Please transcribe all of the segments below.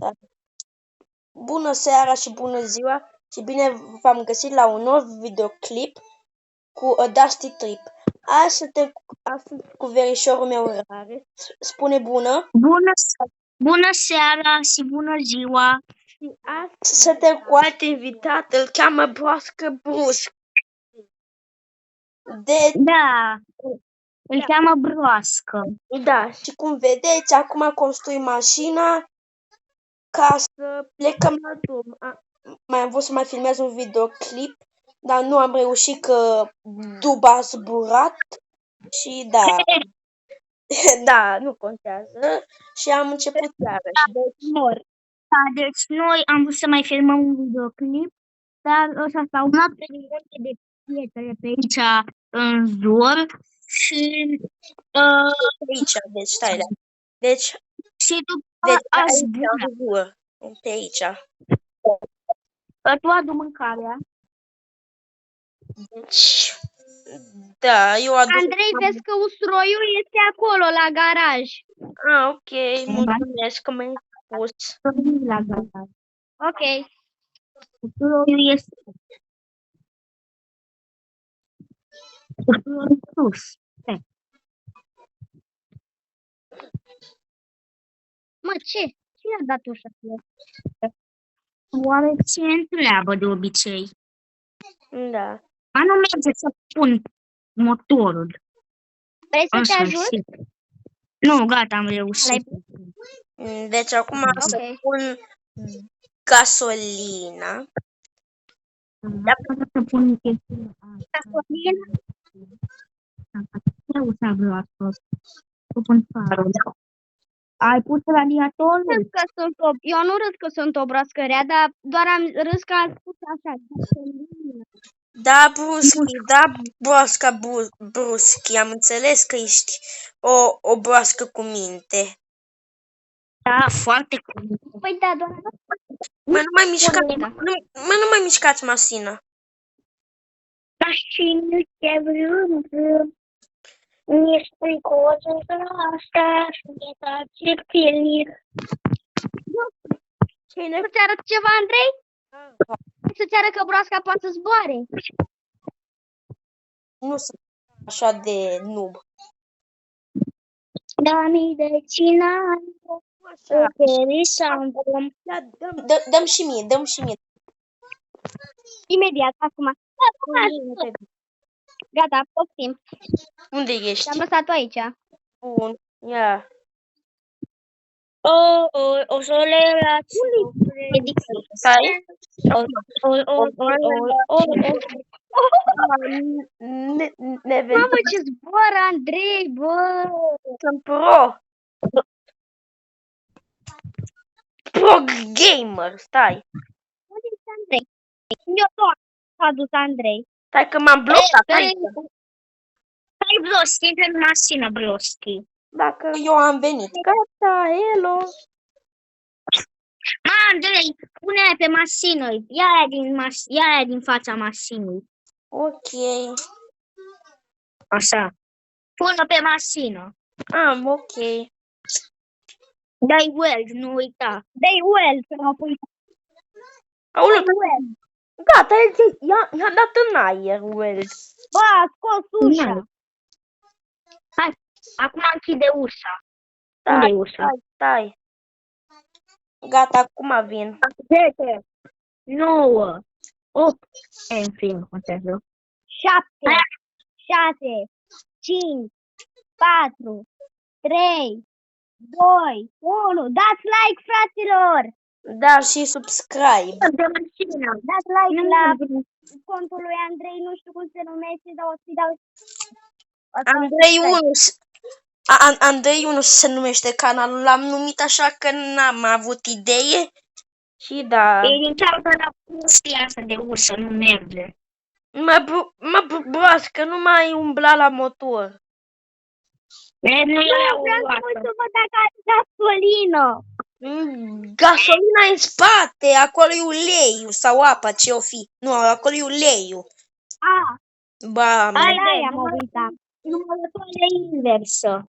Da. Bună seara și bună ziua și bine v-am găsit la un nou videoclip cu Dusty Trip. Azi sunt cu verișorul meu Rare. Spune bună. Bună seara și bună ziua. Și azi suntem cu alt invitat, îl cheamă Broască Brusc. Da, îl cheamă Broască. Da, și cum vedeți, acum construim mașina ca să plecăm la drum. Mai am vrut să mai filmez un videoclip, dar nu am reușit că duba a zburat și da, da, nu contează și am început iarăși. Deci noi am vrut să mai filmăm un videoclip, dar o să stau noapte din multe de pietre pe aici în jur și Aici, deci stai, da. Deci și după a zbura. Pe aici. Tu adu mâncarea. Deci, da, eu aduc... Andrei, vezi că usturoiul este acolo, la garaj. Ok, mulțumesc că mi-ai spus. La garaj. Ok. Usturoiul este sus. Mă, ce? Cine a dat ușa? Oare ce întreabă de obicei? Da. A, nu merge să pun motorul. Vrei să te ajut? Nu, gata, am reușit. Deci acum să pun gasolina. Da, să pun chestia asta. Gasolina? Să pun farul. Ai pus radiatorul? Eu nu râd că sunt o broască rea, dar doar am râs că am spus așa. Da, Bruschi, da, broasca Bruschi, am înțeles că ești o broască cu minte. Da, foarte cu minte. Păi da, doar... Nu mai mișcați mașina. Dar și nu te vrând. Mi spui coză asta și mi-e tace pilir. Să-ți arăt ceva, Andrei? Să-ți arăt că broasca poate să zboare. Nu sunt așa de noob. Da, mi de cina. Dăm și mie, dăm și mie. Imediat, acum. Gata, poftim. Unde ești? Te-am lăsat-o aici. Bun, ia. O să le lați. Stai. Mamă, ce zboară, Andrei, bă! Sunt pro. Pro gamer, stai. Unde este Andrei? Eu tot a adus Andrei. Stai că m-am blocat aici. Stai, Bloschi, intră în mașină, Bloschi. Dacă eu am venit. Gata, hello. Andrei, pune-aia pe mașină. Ia-aia din fața mașinii. Ok. Așa. Pune pe mașină. Ok. Dai weld, nu uita. Dai weld, să mă pui. Aoleu, gata, i-a dat în aer weld. Bă, a scos ușa. Hai, acum închide ușa. Unde e ușa? Stai. Gata, acum vin. 10, 9, 8, în film, contează. 7, 6, 5, 4, 3, 2, 1. Dați like, fraților! Da, și subscribe. Dați like la contul lui Andrei, nu știu cum se numește, dar o să-i dau... Andrei 1 se numește canalul, l-am numit așa că n-am avut idee. Și da. E din cauza la pustia asta de ușă, nu merge. Mă broască, nu mai umbla la motor. Vreau să văd dacă ai gasolină. Gasolina în spate, acolo e uleiul sau apa, ce o fi. Nu, acolo e uleiul. Ba, Aia am uitat. Numărătoare inversă.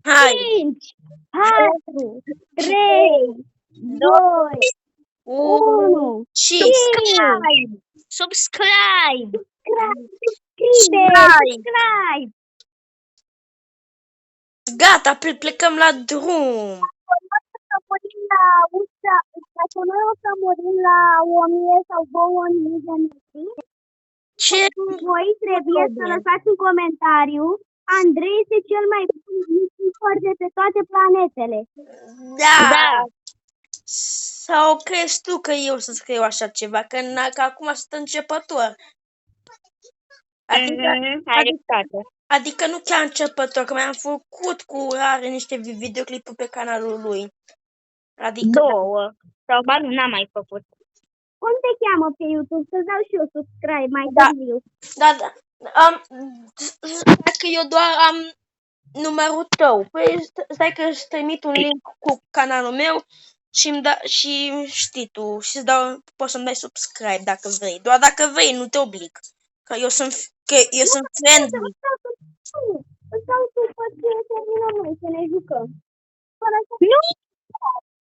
Hai! 5, 4, 3, 2, 1. Și Subscribe! Subscribe! Subscribe! gata, plecăm la drum. Dacă noi o să murim la 1000 sau 2000 de metri, Ce? voi trebuie să lăsați un comentariu. Andrei este cel mai bun YouTuber de pe toate planetele. Da. Da. Sau crezi tu că eu să scriu așa ceva? Că acum sunt începător. Adică nu chiar începător, că mi-am făcut cu Rare niște videoclipuri pe canalul lui. Adică... 2. Sau ba nu, n-am mai făcut. Cum te cheamă pe YouTube? Să dau și eu subscribe mai Da. târziu. Da. Dacă eu doar am numărul tău. Păi stai că îți trimit un link cu canalul meu și știi tu. Și poți să-mi dai subscribe dacă vrei. Doar dacă vrei, nu te oblig. Că eu sunt friendly. Îți dau tu pe termină noi să ne jucăm. Nu!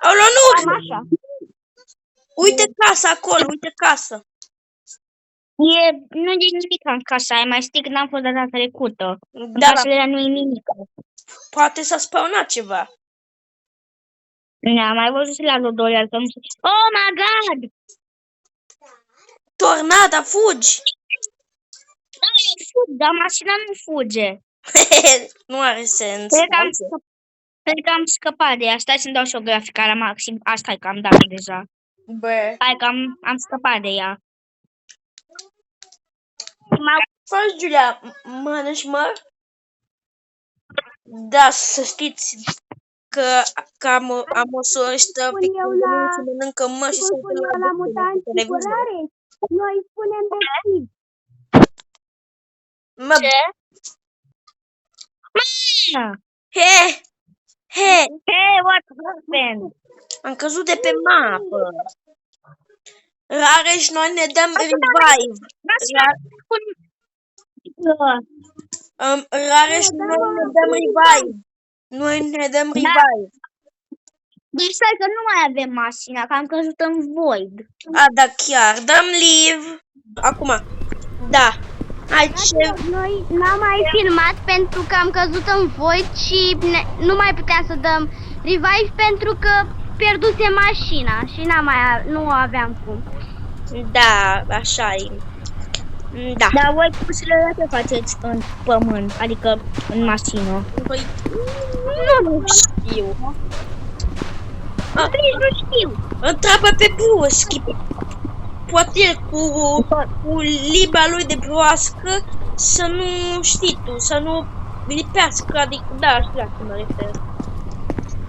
Alo, nu! Cam așa. Uite casa acolo, uite casa. Nu e nimic în casa aia, mai știi când am fost data trecută. În Da, casele alea nu e nimic. poate s-a spawnat ceva. Am mai văzut și la Lodorial că nu știu. Oh my god! Tornada, fugi! Da, eu fug, dar mașina nu fuge. Nu are sens. Cred că am scăpat de ea. Stai să-mi dau și o grafică la maxim. Asta e că am dat deja. Bă. Hai că am scăpat de ea. Faci, Giulia, mănânci măr? Da, să știți că am o soră pe care se mănâncă măr și se Cum spun eu la mutanți curare, noi spunem de chip. Ce? He! Hey, what happened? Am căzut de pe mapă. Rare și noi ne dăm revive. Rare și noi ne dăm revive. Noi ne dăm revive. Deci stai că nu mai avem mașina, că am căzut în void. A, da, chiar. Dăm leave. Acum. Da. Hai ce... Noi n-am mai filmat pentru că am căzut în void și nu mai puteam să dăm revive pentru că pierduse mașina și nu aveam cum. Da, așa e. Da. Dar voi cum să le faceți în pământ, adică în mașină? Păi, nu știu. Nici nu știu. Întreabă pe Bruschi. Poate el cu liba lui de broască să nu știi tu, să nu lipească, adică, da, știu la ce mă refer.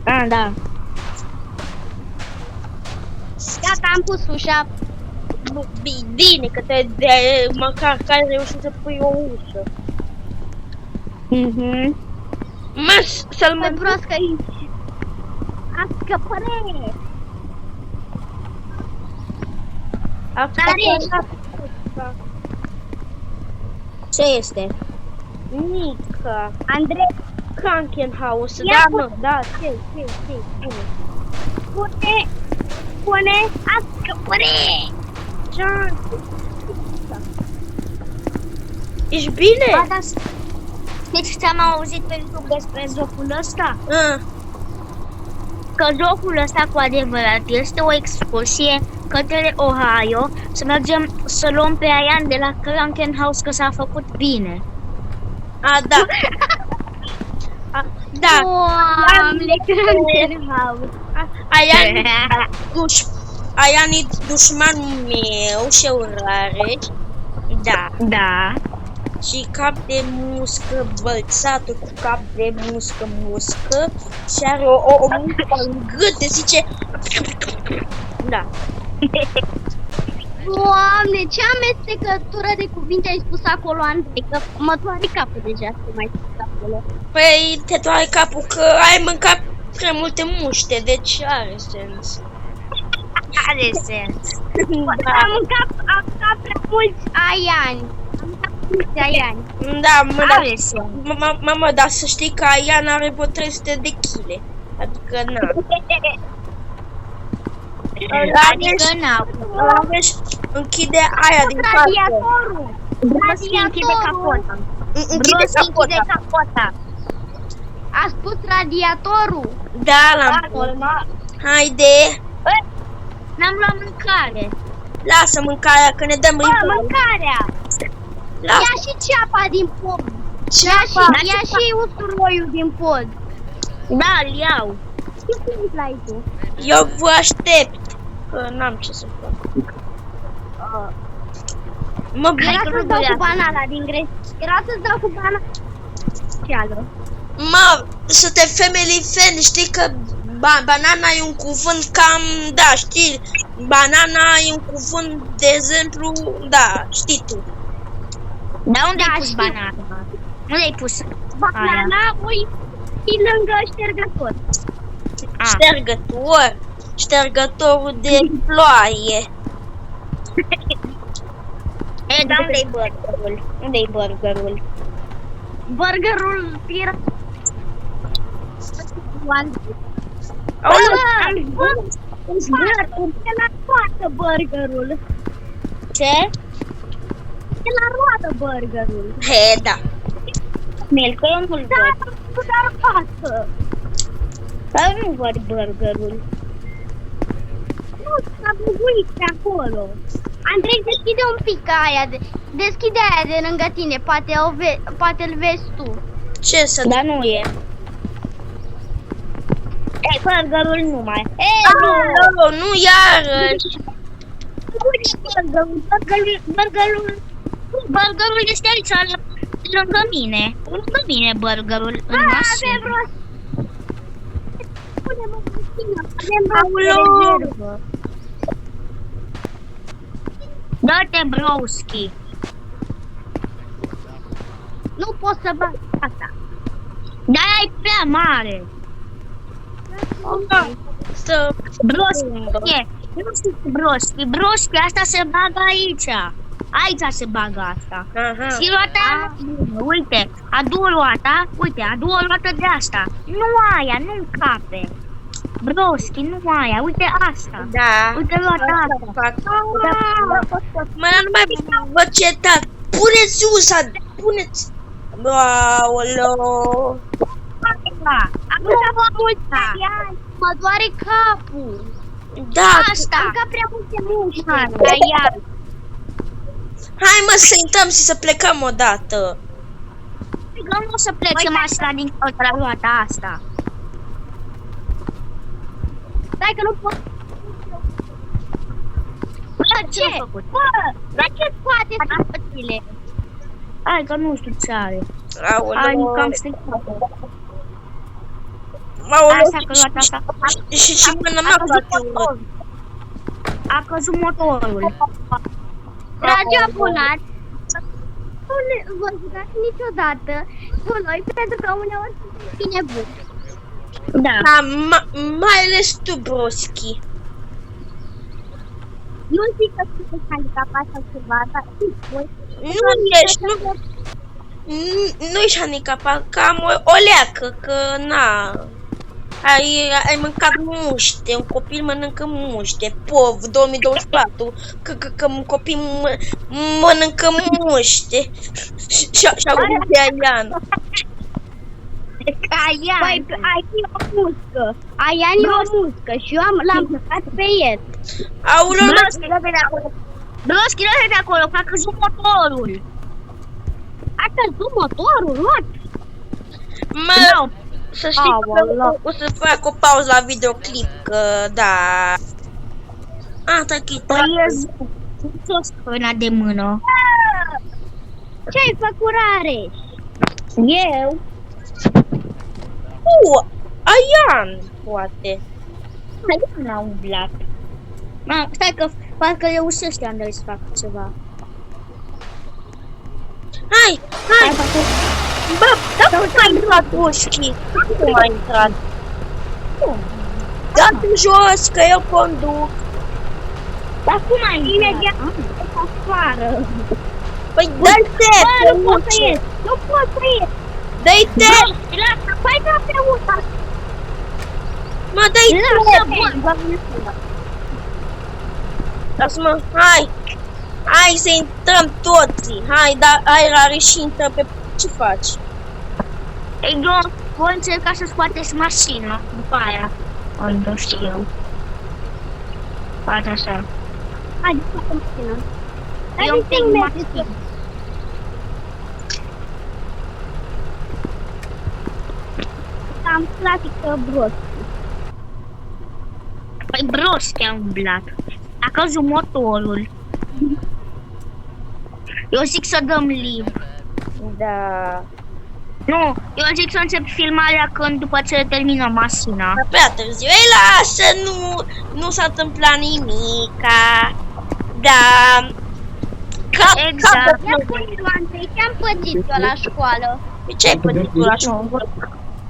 Ah, da. Gata, am pus ușa. Bine că măcar că ai reușit să pui o ușă. Să-l Pe broască aici. A scăpăre! Ce este? Mica. Andrei, Krankenhaus. Ia Da, pune. mă, da, ce. pune a scăpăre! Ești bine? Ba, da. Deci ți-am auzit pe YouTube despre jocul ăsta? Că jocul ăsta cu adevărat este o excursie către Ohio, să mergem să luăm pe Ayan de la Krankenhaus, că s-a făcut bine. A, da. Da. Doamne, Krankenhaus! Ayan e dușmanul meu și eu Rare. Da. Da. Și cap de muscă, bălțatul cu cap de muscă și are o muscă în gât, zice... Da. Doamne, ce amestecătură de cuvinte ai spus acolo, Andrei, că mă doare capul deja să mai spus acolo. Păi te doare capul că ai mâncat prea multe muște, deci are sens. Are sens. Da. Am mâncat prea mulți aiani. Am mâncat Aian. Da, mă, dar, Are sens. mamă, dar să știi că Aian are vreo 300 de kg. Adică, na. Adică n-au. Rareș închide aia din față. Radiatorul. Broski închide capota. Închide Broski închide capota. capota. A spus radiatorul. Da, l-am pus. Normal. Haide. N-am luat mâncare. Lasă mâncarea, că ne dăm Bă, rival. mâncarea. Lasă. Ia și ceapa din pod. Ia și usturoiul din pod. Da, îl iau. Ce simți la aici? Eu vă aștept. Că n-am ce să fac. Mă Era că să-ți nu dau cu durează. banana din greș. Era să-ți dau cu banana. Ceală. Mă, să te family friend, știi că banana e un cuvânt cam, da, știi, banana e un cuvânt, de exemplu, da, știi tu. Dar unde ai pus știu. banana? Unde ai pus? Banana, ui, și lângă ștergător. Ștergătorul de ploaie. E, dar unde-i burgerul? Unde-i burgerul? Burgerul era... E la roată burgerul. Ce? E la roată burgerul. He, da. Mel, că eu nu-l Da, văd. la roată. Dar nu văd burgerul. Nu, s-a buguit pe acolo. Andrei, deschide un pic aia, deschide aia de lângă tine, poate îl vezi tu. Ce să Dar nu e. Ei, burgerul nu mai. Ei, nu, iarăși. Burgerul este aici, lângă mine. Lângă mine burgerul, în Avem mașină. vreo... Pune-mă în mașină, avem Aoleu. vreo rezervă. Dă-te, broski. Nu pot să bag asta. Dar ai prea mare. Să... Broski, nu știu broski. Broski, asta se bagă aici. Aici se bagă asta. Aha. Și roata, uite, adu roata, uite, adu o roată de asta. Nu aia, nu cape. Broski, nu aia, uite asta. Da. Uite roata asta. Fac. Mă, nu mai vă cetat. Puneți ușa, puneți. Aoleu. Acum vă mulți. Mă doare capul. Da. Asta. Am ca prea multe mușchi. Dar iar. Hai mă să intrăm și să plecăm odată. Că nu o să plece mașina din cauza la roata asta. Stai că nu pot. Bă, Ce? Bă, dar ce scoate spatele? Hai că nu știu ce are. Aoleu. Ai cam stricat. Aoleu. Asta că roata asta. Și mână mea face urât. A căzut motorul. Dragi abonați, nu vă jucați niciodată cu noi pentru că uneori suntem nebuni. Da. Da, mai ales tu, Broski. Nu zic că sunteți handicapați sau ceva, dar voi. Nu ești, nu ești handicapat, că am o leacă, că na. Ai mâncat muște, un copil mănâncă muște, POV 2024, că copii mănâncă muște. Și-a gândit de Aian. Aian. Păi, ai fi o muscă. Aian e o muscă și eu l-am mâncat pe el. Aoleu, Broski, dă-te de acolo. Broski, dă-te de acolo, că a căzut motorul. A căzut motorul, what? mă, să știi că o să fac o pauză la videoclip, că da. Asta chită. Păi e zi-o scăna de mână. Ce-ai făcut, Rareș? Eu? Aian, poate. Aian a umblat. Stai că parcă reușește Andrei să facă ceva. Hai, bă, da cum a intrat Ușchi? Cum a intrat? Da-te jos, că eu conduc. Dar cum ai Imediat afară. Păi dă-te! Bă, nu pot să ies! Nu pot să ies! Dă-te! Lasă, păi nu pe uita! Mă, dă-te! Lasă, Lasă-mă, hai! Hai să intrăm toți! Hai, dar ai rare și intră pe... Ce faci? Ei, eu voi încerca să scoateți mașina după aia. Nu știu eu. Faci așa. Hai, scoate mașina. Eu împing mașina. Am clasică brosc. Păi Broski a umblat. A căzut motorul. Eu zic să dăm live. Da... Nu, eu zic să încep filmarea când după ce termină mașina. Prea târziu. Ei, lasă, nu s-a întâmplat nimica. Da... Exact. Ia spune, Andrei, ce-am pățit eu la școală? Ce ai pățit tu la școală?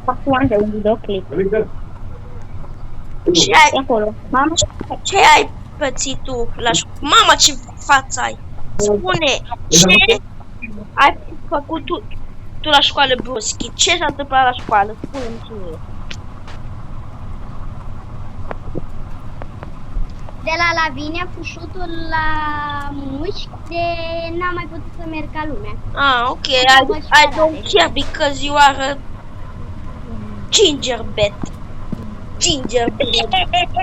Acum de un videoclip. Ce Acolo. Mamă, Ce ai pățit tu la școală? Mama, ce față ai? Spune, ce ai făcut tu la școală, Bruschi? Ce s-a întâmplat la școală? Spune-mi și mie. De la Lavinia, fușutul la mușchi, de n-am mai putut să merg ca lumea. Ah, okay. I don't care because you are a gingerbread. Gingerbread.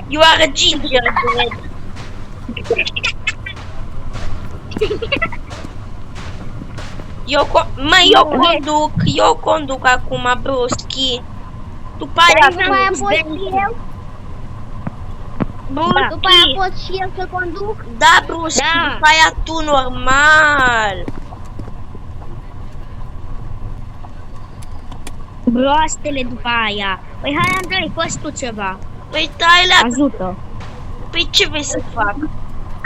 You are a gingerbread. Eu conduc acum, Bruschi. După aia, După aia pot și eu? După aia pot și eu să conduc? Da, Bruschi, Da. după aia tu normal. broastele după aia. Păi hai, Andrei, fă tu ceva. Păi tai la... Ajută. Păi ce vrei să fac?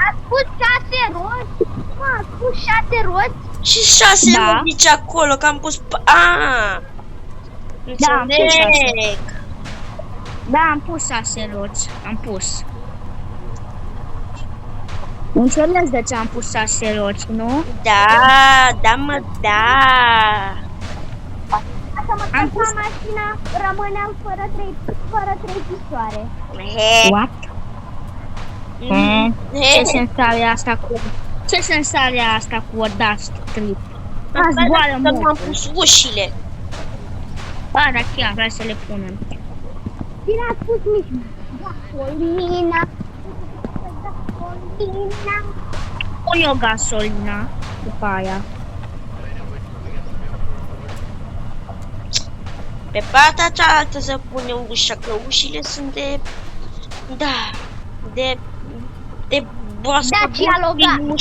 Ați spus 6 roți? Mă, ați spus 6 roți? Și 6 Da. nu zice acolo, că am pus... Ah! Da, am pus Înțeleg. Da, am pus 6 roți. Am pus. Înțeles de ce am pus 6 roți, nu? Da, mă, da. Dacă mă Am tot la mașina, rămâneam fără 3 pisoare. He. What? Ce He. sens are asta cu... Ce sens are asta cu o dust trip? Zboară Că nu am mult. pus ușile. Ba, da, chiar vrea să le punem. Bine ați spus nici gasolina. Gasolina. Pun eu gasolina după aia. Pe partea cealaltă să punem ușa, că ușile sunt de... Da, de broască. Dacia Logan.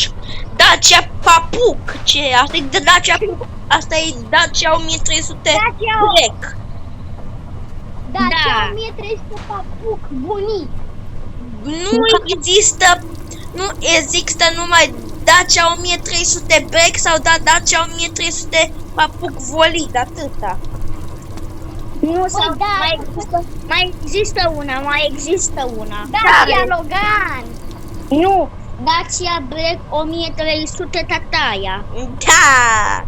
Dacia Papuc. Ce? Asta e Dacia Papuc. Asta e Dacia 1300 Dacia Black. Dacia 1300 papuc, bunic. Nu există numai Dacia 1300 Black sau Dacia 1300 Papuc Volig, atâta. Nu, sau da. mai există una. Dacia Logan. Nu, Dacia Black 1300 Tataia. Da.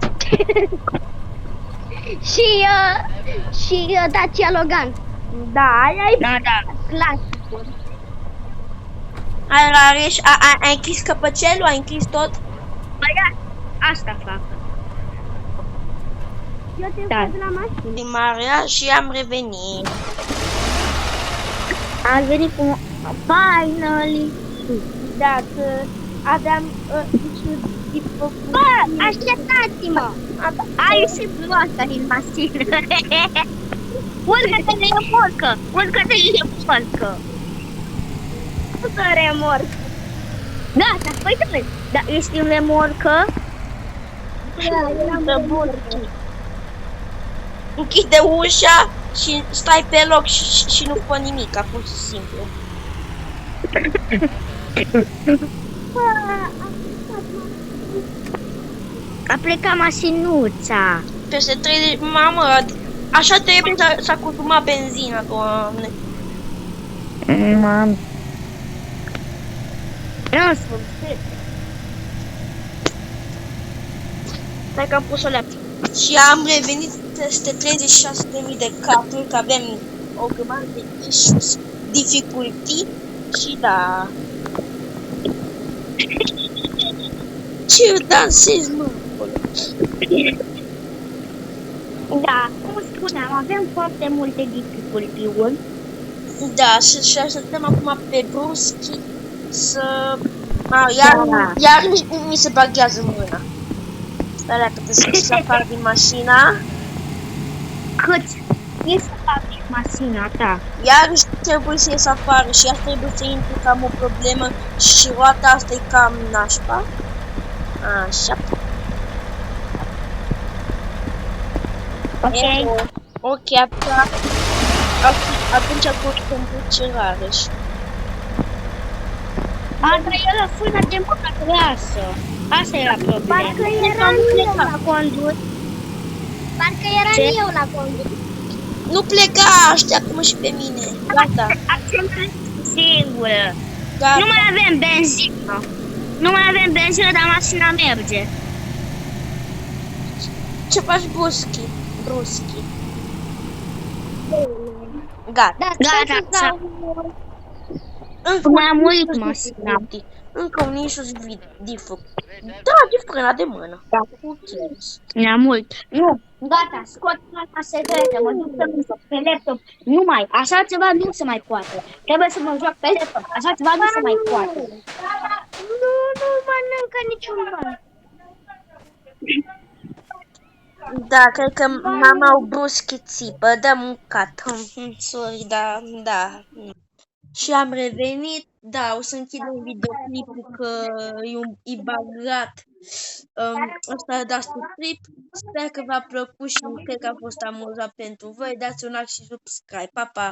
Și Dacia Logan. Da, aia e Da, da. Clasicul. ai închis căpăcelul, ai închis tot? Păi da, asta fac. Eu te Da. văd la mașină. Din Marea și am revenit. Am venit cu... Finally! Da, că aveam de făcut. Bă, așteptați-mă. A ieșit broasca din mașină. Urcă-te de remorcă! Urcă-te de remorcă! Nu să remorc. Da, da, păi da, da, ești în remorcă? Da, eram bun. Închide ușa și stai pe loc și nu fă nimic, a fost simplu. A plecat mașinuța. Peste 30... Mamă, așa trebuie să consuma benzina, Doamne. Mam. În sfârșit. Stai că am pus o leapă. Și am revenit peste 36.000 de capuri, că avem o grămadă de issues, difficulty și da. Ce dansezi, mă, acolo? Da, cum spuneam, avem foarte multe dificultăți. Da, și așteptăm acum pe Bruschi să... Da. Iar mi se baghează mâna. Stai la că trebuie să apar din mașina. Cât e să faci mașina ta? Iar trebuie să ies afară și asta trebuie să intru că am o problemă și roata asta e cam nașpa. Așa. Ok. Ok, atunci pot conduce iarăși. Asta era fâna de mână grasă. Asta era problema. Parcă eram eu la condus. Parcă eram eu la condus. Nu pleca, așteaptă-mă și pe mine. Gata, Acționăm singură. gata. Nu mai avem benzină. Nu mai avem benzină, dar mașina merge. Ce faci, Bruschi? Gata. Da, Gata, Încă mi-a murit un mașina. Încă un issues Da, de frâna de mână. Da. Who cares? Mi-a mult. Nu, gata, scot plata secretă, mă duc să mă joc pe laptop. Nu mai, așa ceva nu se mai poate. Trebuie să mă joc pe laptop, așa ceva nu se mai poate. Nu mănâncă niciun bani. Da, cred că mama o Bruschi țipă, dă mâncat. Sorry, da. Și am revenit, da, o să închidem videoclipul că e bagat ăsta de Trip. Sper că v-a plăcut și cred că a fost amuzant pentru voi. Dați un like și subscribe. Pa, pa!